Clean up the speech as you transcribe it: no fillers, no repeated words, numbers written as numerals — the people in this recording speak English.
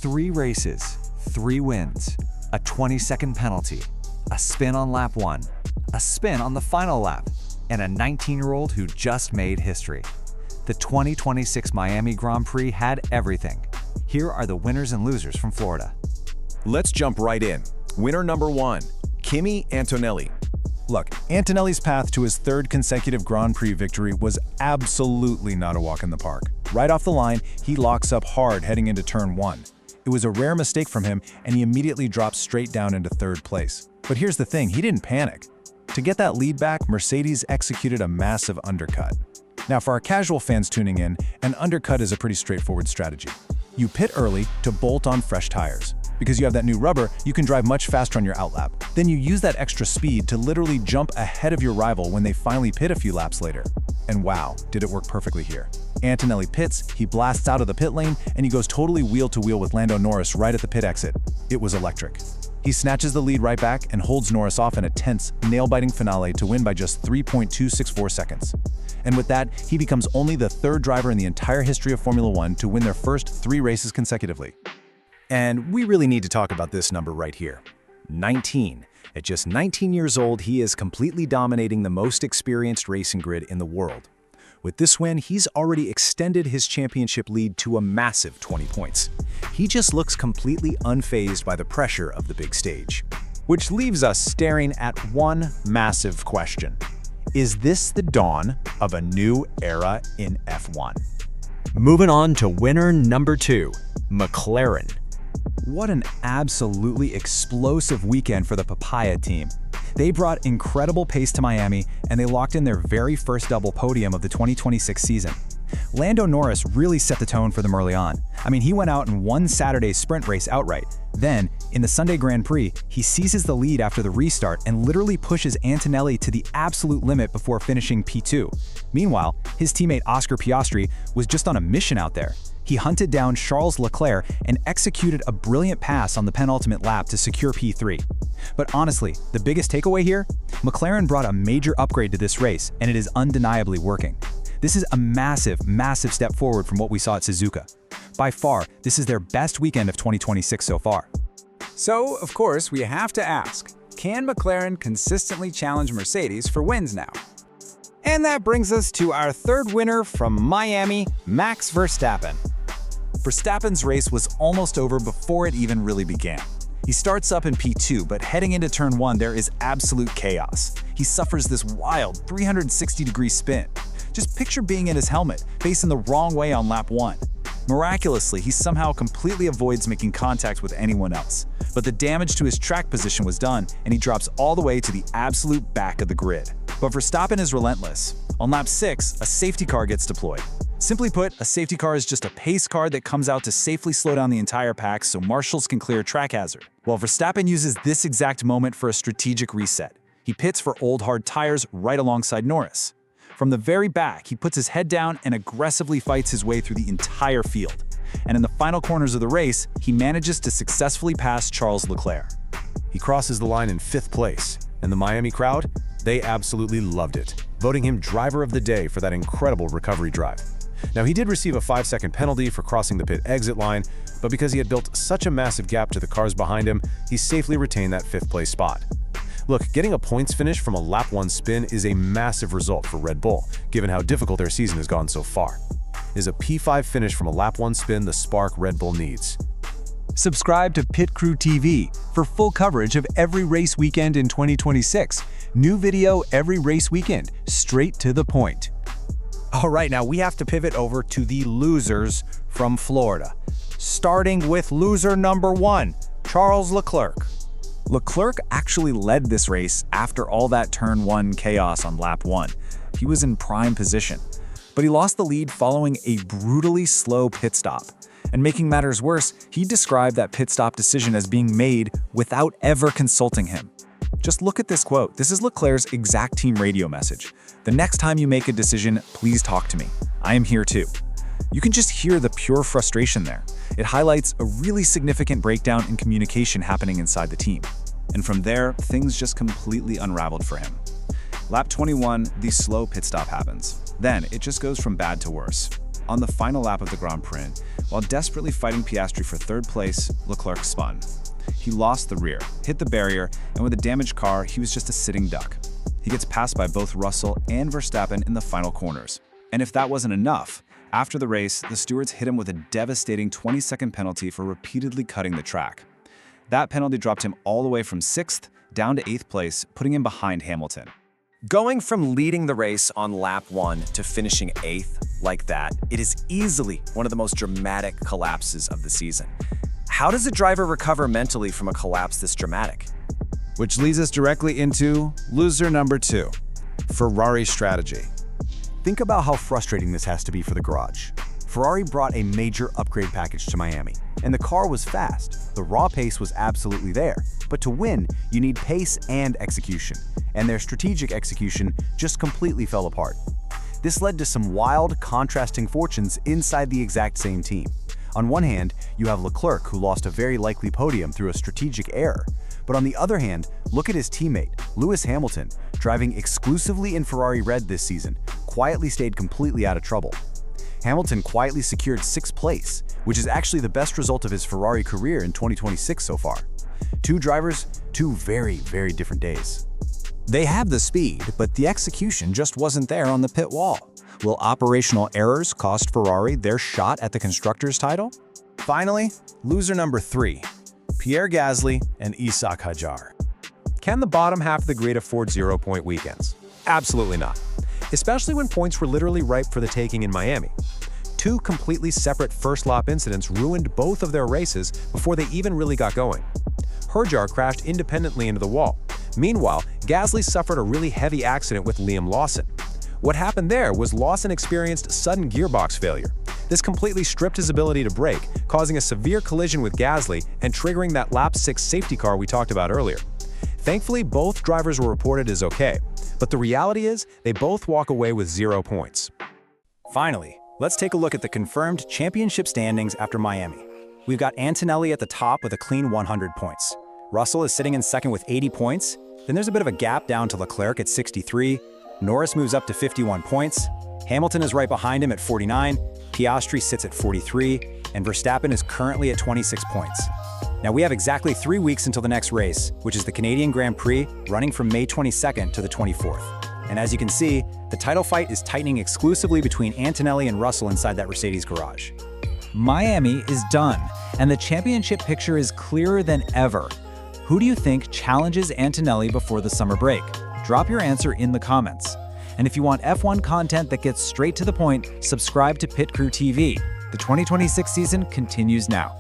3 races, 3 wins, a 20-second penalty, a spin on lap 1, a spin on the final lap, and a 19-year-old who just made history. The 2026 Miami Grand Prix had everything. Here are the winners and losers from Florida. Let's jump right in. Winner number 1, Kimi Antonelli. Look, Antonelli's path to his 3rd consecutive Grand Prix victory was absolutely not a walk in the park. Right off the line, he locks up hard heading into turn 1. It was a rare mistake from him, and he immediately drops straight down into 3rd place. But here's the thing, he didn't panic. To get that lead back, Mercedes executed a massive undercut. Now, for our casual fans tuning in, an undercut is a pretty straightforward strategy. You pit early to bolt on fresh tires. Because you have that new rubber, you can drive much faster on your outlap. Then you use that extra speed to literally jump ahead of your rival when they finally pit a few laps later. And wow, did it work perfectly here. Antonelli pits, he blasts out of the pit lane, and he goes totally wheel-to-wheel with Lando Norris right at the pit exit. It was electric. He snatches the lead right back and holds Norris off in a tense, nail-biting finale to win by just 3.264 seconds. And with that, he becomes only the 3rd driver in the entire history of Formula 1 to win their first 3 races consecutively. And we really need to talk about this number right here. 19. At just 19 years old, he is completely dominating the most experienced racing grid in the world. With this win, he's already extended his championship lead to a massive 20 points. He just looks completely unfazed by the pressure of the big stage. Which leaves us staring at one massive question. Is this the dawn of a new era in F1? Moving on to winner number 2, McLaren. What an absolutely explosive weekend for the Papaya team. They brought incredible pace to Miami, and they locked in their very first double podium of the 2026 season. Lando Norris really set the tone for them early on. I mean, he went out and won Saturday's sprint race outright. Then, in the Sunday Grand Prix, he seizes the lead after the restart and literally pushes Antonelli to the absolute limit before finishing P2. Meanwhile, his teammate Oscar Piastri was just on a mission out there. He hunted down Charles Leclerc and executed a brilliant pass on the penultimate lap to secure P3. But honestly, the biggest takeaway here? McLaren brought a major upgrade to this race, and it is undeniably working. This is a massive, massive step forward from what we saw at Suzuka. By far, this is their best weekend of 2026 so far. So, of course, we have to ask, can McLaren consistently challenge Mercedes for wins now? And that brings us to our 3rd winner from Miami, Max Verstappen. Verstappen's race was almost over before it even really began. He starts up in P2, but heading into turn 1, there is absolute chaos. He suffers this wild 360-degree spin. Just picture being in his helmet, facing the wrong way on lap 1. Miraculously, he somehow completely avoids making contact with anyone else. But the damage to his track position was done, and he drops all the way to the absolute back of the grid. But Verstappen is relentless. On lap 6, a safety car gets deployed. Simply put, a safety car is just a pace car that comes out to safely slow down the entire pack so marshals can clear a track hazard. While Verstappen uses this exact moment for a strategic reset. He pits for old hard tires right alongside Norris. From the very back, he puts his head down and aggressively fights his way through the entire field. And in the final corners of the race, he manages to successfully pass Charles Leclerc. He crosses the line in 5th place, and the Miami crowd, they absolutely loved it, voting him driver of the day for that incredible recovery drive. Now, he did receive a 5-second penalty for crossing the pit exit line, but because he had built such a massive gap to the cars behind him, he safely retained that 5th place spot. Look, getting a points finish from a lap 1 spin is a massive result for Red Bull, given how difficult their season has gone so far. Is a P5 finish from a lap 1 spin the spark Red Bull needs? Subscribe to PitCrew TV for full coverage of every race weekend in 2026. New video every race weekend, straight to the point. All right, now we have to pivot over to the losers from Florida. Starting with loser number 1, Charles Leclerc. Leclerc actually led this race after all that turn 1 chaos on lap 1. He was in prime position. But he lost the lead following a brutally slow pit stop. And making matters worse, he described that pit stop decision as being made without ever consulting him. Just look at this quote. This is Leclerc's exact team radio message. "The next time you make a decision, please talk to me. I am here too." You can just hear the pure frustration there. It highlights a really significant breakdown in communication happening inside the team. And from there, things just completely unraveled for him. Lap 21, the slow pit stop happens. Then it just goes from bad to worse. On the final lap of the Grand Prix, while desperately fighting Piastri for third place, Leclerc spun. He lost the rear, hit the barrier, and with a damaged car, he was just a sitting duck. He gets passed by both Russell and Verstappen in the final corners. And if that wasn't enough, after the race, the stewards hit him with a devastating 20-second penalty for repeatedly cutting the track. That penalty dropped him all the way from 6th down to 8th place, putting him behind Hamilton. Going from leading the race on lap 1 to finishing 8th like that, it is easily one of the most dramatic collapses of the season. How does a driver recover mentally from a collapse this dramatic? Which leads us directly into loser number 2, Ferrari's strategy. Think about how frustrating this has to be for the garage. Ferrari brought a major upgrade package to Miami, and the car was fast. The raw pace was absolutely there, but to win, you need pace and execution, and their strategic execution just completely fell apart. This led to some wild, contrasting fortunes inside the exact same team. On one hand, you have Leclerc, who lost a very likely podium through a strategic error. But on the other hand, look at his teammate, Lewis Hamilton, driving exclusively in Ferrari Red this season, quietly stayed completely out of trouble. Hamilton quietly secured 6th place, which is actually the best result of his Ferrari career in 2026 so far. Two drivers, two very, very different days. They have the speed, but the execution just wasn't there on the pit wall. Will operational errors cost Ferrari their shot at the Constructors' title? Finally, loser number 3, Pierre Gasly and Ishaq Hadjar. Can the bottom half of the grid afford 0-point weekends? Absolutely not. Especially when points were literally ripe for the taking in Miami. 2 completely separate first-lap incidents ruined both of their races before they even really got going. Hadjar crashed independently into the wall. Meanwhile, Gasly suffered a really heavy accident with Liam Lawson. What happened there was Lawson experienced sudden gearbox failure. This completely stripped his ability to brake, causing a severe collision with Gasly and triggering that lap 6 safety car we talked about earlier. Thankfully, both drivers were reported as okay, but the reality is they both walk away with 0 points. Finally, let's take a look at the confirmed championship standings after Miami. We've got Antonelli at the top with a clean 100 points. Russell is sitting in second with 80 points. Then there's a bit of a gap down to Leclerc at 63. Norris moves up to 51 points. Hamilton is right behind him at 49. Piastri sits at 43. And Verstappen is currently at 26 points. Now we have exactly 3 weeks until the next race, which is the Canadian Grand Prix, running from May 22nd to the 24th. And as you can see, the title fight is tightening exclusively between Antonelli and Russell inside that Mercedes garage. Miami is done, and the championship picture is clearer than ever. Who do you think challenges Antonelli before the summer break? Drop your answer in the comments. And if you want F1 content that gets straight to the point, subscribe to PitCrew TV. The 2026 season continues now.